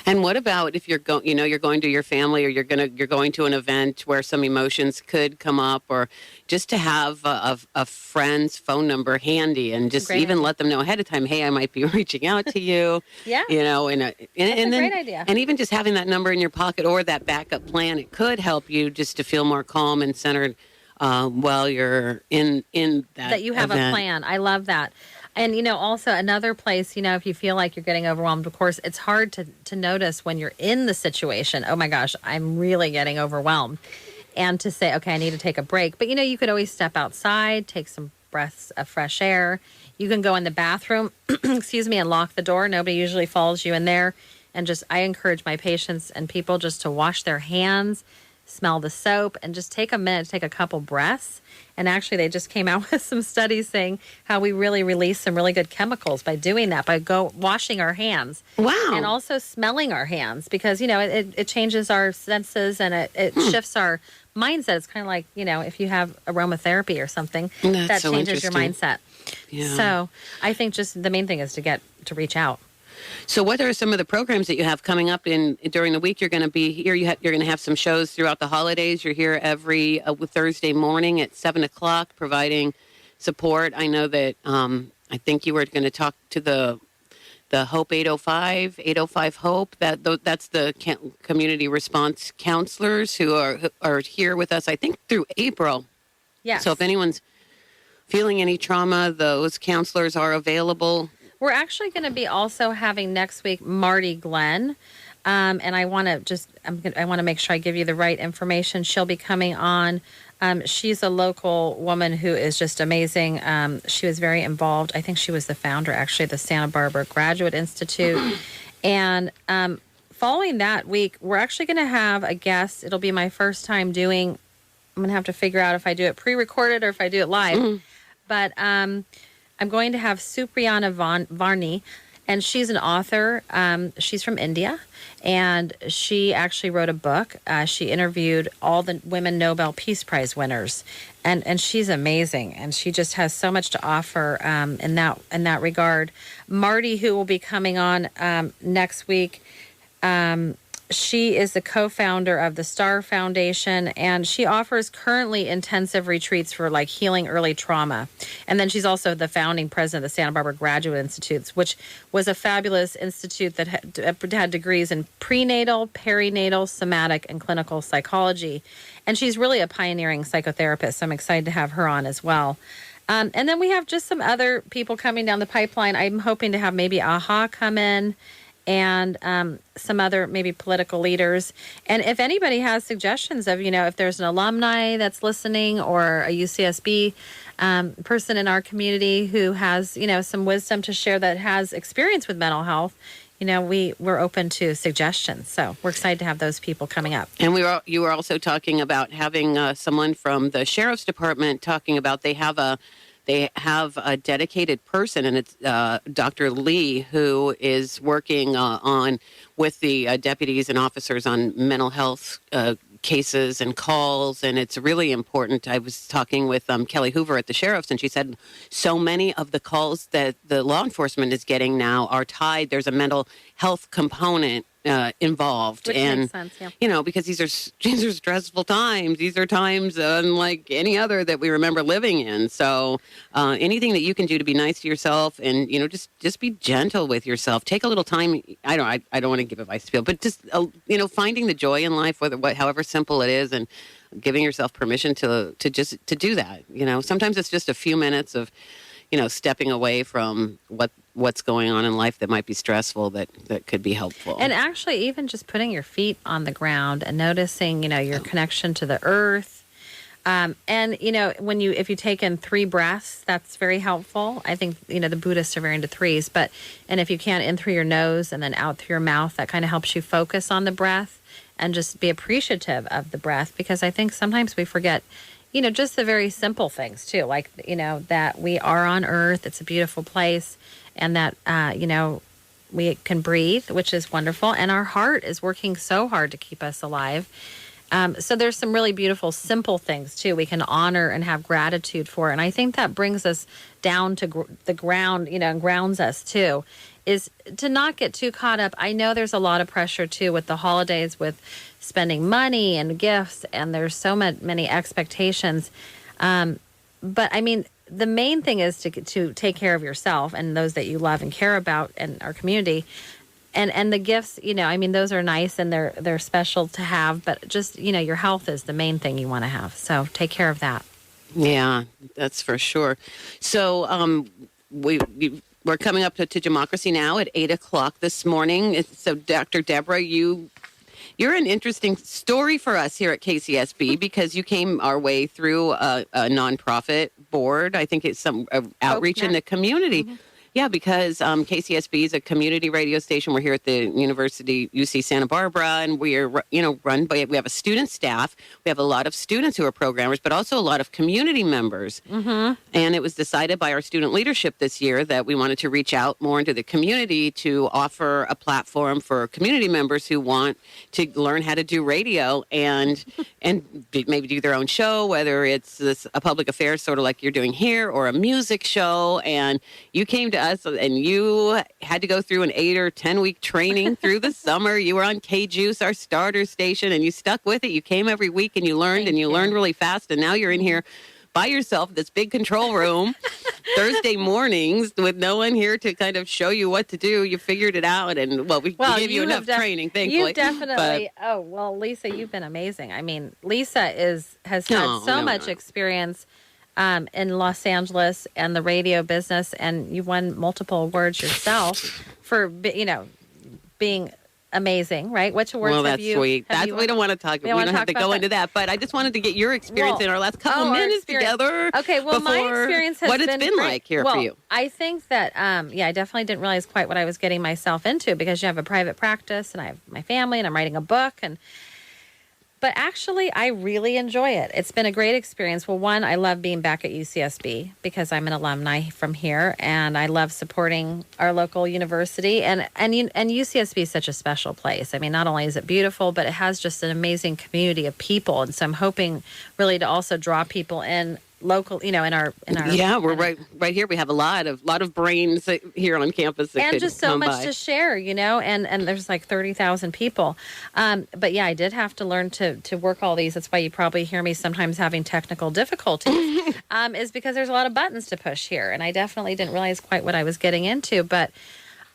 [SPEAKER 5] and what about if you're going to your family or you're going to an event where some emotions could come up, or just to have a friend's phone number handy and just even let them know ahead of time, hey, I might be reaching out to you.
[SPEAKER 1] Yeah.
[SPEAKER 5] And then,
[SPEAKER 1] great idea.
[SPEAKER 5] And even just having that number in your pocket or that backup plan, it could help you just to feel more calm and centered while you're in that
[SPEAKER 1] you have
[SPEAKER 5] event.
[SPEAKER 1] a plan. I love that. And, also another place, if you feel like you're getting overwhelmed, of course, it's hard to notice when you're in the situation, oh my gosh, I'm really getting overwhelmed. And to say, okay, I need to take a break. But, you could always step outside, take some breaths of fresh air. You can go in the bathroom, and lock the door. Nobody usually follows you in there. And I encourage my patients and people just to wash their hands, smell the soap, and just take a minute to take a couple breaths. And actually, they just came out with some studies saying how we really release some really good chemicals by doing that, by washing our hands.
[SPEAKER 5] Wow.
[SPEAKER 1] And also smelling our hands, because, it changes our senses, and it shifts our mindset. It's kind of like, if you have aromatherapy or something,
[SPEAKER 5] That's
[SPEAKER 1] that
[SPEAKER 5] so
[SPEAKER 1] changes your
[SPEAKER 5] interesting.
[SPEAKER 1] mindset.
[SPEAKER 5] Yeah.
[SPEAKER 1] So I think just the main thing is to reach out.
[SPEAKER 5] So what are some of the programs that you have coming up during the week? You're going to be here. You're going to have some shows throughout the holidays. You're here every Thursday morning at 7:00, providing support. I know that I think you were going to talk to the Hope 805 Hope. That's the community response counselors who are here with us, I think, through April.
[SPEAKER 1] Yes.
[SPEAKER 5] So if anyone's feeling any trauma, those counselors are available.
[SPEAKER 1] We're actually going to be also having next week Marty Glenn, and I want to make sure I give you the right information. She'll be coming on. She's a local woman who is just amazing. She was very involved. I think she was the founder, actually, of the Santa Barbara Graduate Institute. And following that week, we're actually going to have a guest. It'll be my first time doing. I'm going to have to figure out if I do it pre-recorded or if I do it live. But I'm going to have Supriya Varney, and she's an author. She's from India, and she actually wrote a book. She interviewed all the women Nobel Peace Prize winners, and she's amazing, and she just has so much to offer in that regard. Marty, who will be coming on next week, she is the co-founder of the Star Foundation, and she offers currently intensive retreats for like healing early trauma. And then she's also the founding president of the Santa Barbara Graduate Institutes, which was a fabulous institute that had degrees in prenatal, perinatal, somatic, and clinical psychology. And she's really a pioneering psychotherapist, so I'm excited to have her on as well. And then we have just some other people coming down the pipeline. I'm hoping to have maybe AHA come in, and some other maybe political leaders. And if anybody has suggestions of, if there's an alumni that's listening, or a UCSB person in our community who has, some wisdom to share, that has experience with mental health, we're open to suggestions. So we're excited to have those people coming up.
[SPEAKER 5] And you were also talking about having someone from the Sheriff's Department talking about they have a dedicated person, and it's Dr. Lee, who is working on with the deputies and officers on mental health cases and calls, and it's really important. I was talking with Kelly Hoover at the Sheriff's, and she said so many of the calls that the law enforcement is getting now are tied. There's a mental health component involved.
[SPEAKER 1] Which
[SPEAKER 5] and
[SPEAKER 1] makes sense, yeah.
[SPEAKER 5] Because these are stressful times. These are times unlike any other that we remember living in. So anything that you can do to be nice to yourself, and just be gentle with yourself. Take a little time. I don't want to give advice to people, but just finding the joy in life, however simple it is, and giving yourself permission to do that. Sometimes it's just a few minutes of stepping away from what's going on in life that might be stressful, that could be helpful.
[SPEAKER 1] And actually, even just putting your feet on the ground and noticing, your connection to the earth. And, if you take in 3 breaths, that's very helpful. I think, the Buddhists are very into 3s, and if you can, in through your nose and then out through your mouth, that kind of helps you focus on the breath and just be appreciative of the breath, because I think sometimes we forget, just the very simple things too, like, that we are on earth. It's a beautiful place, and that, we can breathe, which is wonderful. And our heart is working so hard to keep us alive. So there's some really beautiful, simple things too we can honor and have gratitude for. And I think that brings us down to the ground, and grounds us too, is to not get too caught up. I know there's a lot of pressure too with the holidays, with spending money and gifts, and there's so many expectations. But I mean, the main thing is to take care of yourself and those that you love and care about in our community. And the gifts, those are nice and they're special to have, but just, your health is the main thing you want to have. So take care of that.
[SPEAKER 5] Yeah, that's for sure. So we're coming up to Democracy Now! At 8:00 this morning. So Dr. Deborah, you're an interesting story for us here at KCSB, because you came our way through a nonprofit board. I think it's some outreach in the community. Mm-hmm. Yeah, because KCSB is a community radio station. We're here at the University UC Santa Barbara, and we're run by. We have a student staff. We have a lot of students who are programmers, but also a lot of community members. Mm-hmm. And it was decided by our student leadership this year that we wanted to reach out more into the community to offer a platform for community members who want to learn how to do radio and maybe do their own show, whether it's a public affairs sort of like you're doing here, or a music show. And you came to us, and you had to go through an 8 or 10 week training through the summer. You were on K-Juice, our starter station, and you stuck with it. You came every week and you learned, and you learned really fast. And now you're in here by yourself, this big control room, Thursday mornings with no one here to kind of show you what to do. You figured it out, and we gave you enough training, thankfully.
[SPEAKER 1] You definitely. Lisa, you've been amazing. I mean, Lisa has had so much experience in Los Angeles and the radio business, and you've won multiple awards yourself for being amazing, right? Which awards have you?
[SPEAKER 5] Well, that's sweet. We don't want to talk. We don't have to go into that. But I just wanted to get your experience in our last couple minutes together.
[SPEAKER 1] Okay. Well, my experience has been
[SPEAKER 5] what it's been like here for you.
[SPEAKER 1] I think that I definitely didn't realize quite what I was getting myself into, because you have a private practice, and I have my family, and I'm writing a book, but actually, I really enjoy it. It's been a great experience. Well, one, I love being back at UCSB because I'm an alumni from here, and I love supporting our local university. And UCSB is such a special place. I mean, not only is it beautiful, but it has just an amazing community of people. And so I'm hoping really to also draw people in local, in our
[SPEAKER 5] we're right here. We have a lot of brains here on campus,
[SPEAKER 1] and just so much to share, and there's like 30,000 people. But yeah, I did have to learn to work all these. That's why you probably hear me sometimes having technical difficulties, is because there's a lot of buttons to push here, and I definitely didn't realize quite what I was getting into. But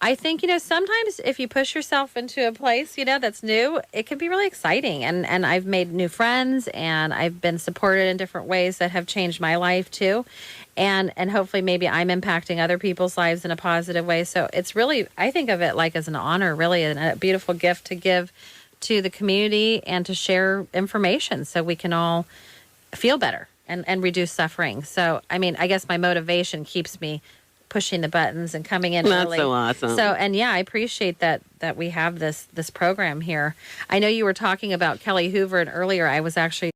[SPEAKER 1] I think, sometimes if you push yourself into a place, that's new, it can be really exciting. And I've made new friends, and I've been supported in different ways that have changed my life too. And hopefully maybe I'm impacting other people's lives in a positive way. So it's really, I think of it like as an honor, really, and a beautiful gift to give to the community and to share information so we can all feel better and reduce suffering. So, I mean, I guess my motivation keeps me pushing the buttons and coming in early.
[SPEAKER 5] That's so awesome.
[SPEAKER 1] So, and yeah, I appreciate that we have this program here. I know you were talking about Kelly Hoover, and earlier I was actually